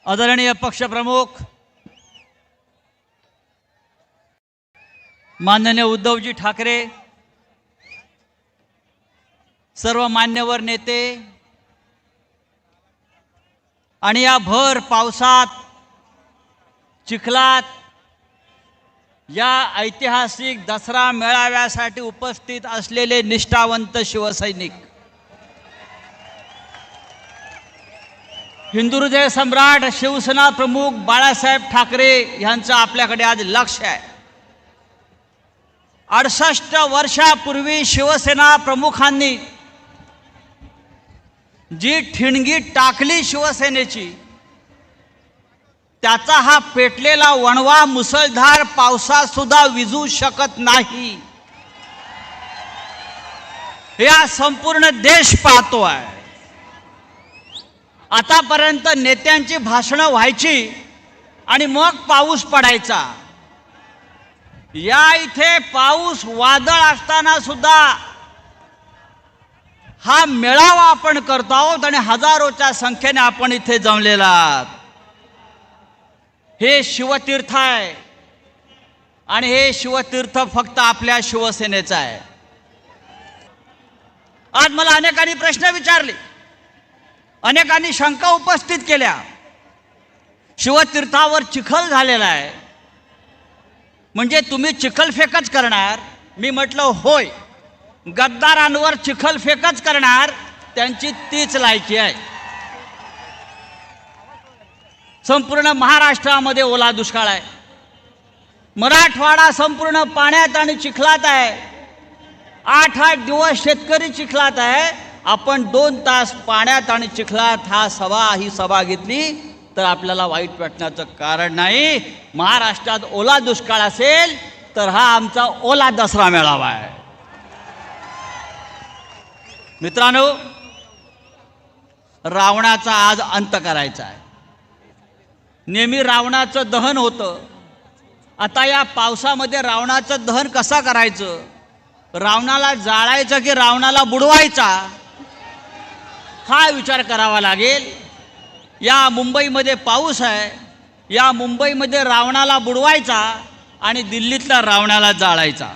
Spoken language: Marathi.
आदरणीय पक्षप्रमुख माननीय उद्धवजी ठाकरे, सर्व मान्यवर नेते आणि या भर पावसात चिखलात या ऐतिहासिक दसरा मेळाव्यासाठी उपस्थित असलेले निष्ठावंत शिवसैनिक, हिंदुहृदय सम्राट शिवसेना प्रमुख बाळासाहेब ठाकरे यांचं आपल्याकडे आज लक्ष आहे। 68 वर्षापूर्वी शिवसेना प्रमुखांनी जी ठिणगी टाकली शिवसेनेची, त्याचा हा पेटलेला वणवा मुसळधार पावसात सुद्धा विझू शकत नाही, या संपूर्ण देश पाहतो आहे। आतापर्यंत नेत्यांची भाषणं व्हायची आणि मग पाऊस पडायचा। या इथे पाऊस वादळ असताना सुद्धा हा मेळावा आपण करतो आहोत आणि हजारोच्या संख्येने आपण इथे जमलेला आहात। हे शिवतीर्थ आहे आणि हे शिवतीर्थ फक्त आपल्या शिवसेनेचं आहे। आज मला अनेकांनी प्रश्न विचारले, अनेकांनी शंका उपस्थित केल्या। शिवतीर्थावर चिखल झालेला आहे, म्हणजे तुम्ही चिखलफेकच करणार? मी म्हटलं होय, गद्दारांवर चिखलफेकच करणार, त्यांची तीच लायकी आहे। संपूर्ण महाराष्ट्रामध्ये ओला दुष्काळ आहे, मराठवाडा संपूर्ण पाण्यात आणि चिखलात आहे। 8-8 दिवस शेतकरी चिखलात आहे। आपण 2 तास पाण्यात आणि चिखलात ही सभा घेतली तर आपल्याला वाईट वाटण्याचं कारण नाही। महाराष्ट्रात ओला दुष्काळ असेल तर हा आमचा ओला दसरा मेळावा आहे। मित्रांनो, रावणाचा आज अंत करायचा आहे। नेहमी रावणाचं दहन होतं, आता या पावसामध्ये रावणाचं दहन कसं करायचं? रावणाला जाळायचं की रावणाला बुडवायचा, हा विचार करावा लागेल। या मुंबईमध्ये पाऊस आहे, या मुंबईमध्ये रावणाला बुडवायचा आणि दिल्लीतल्या रावणाला जाळायचा।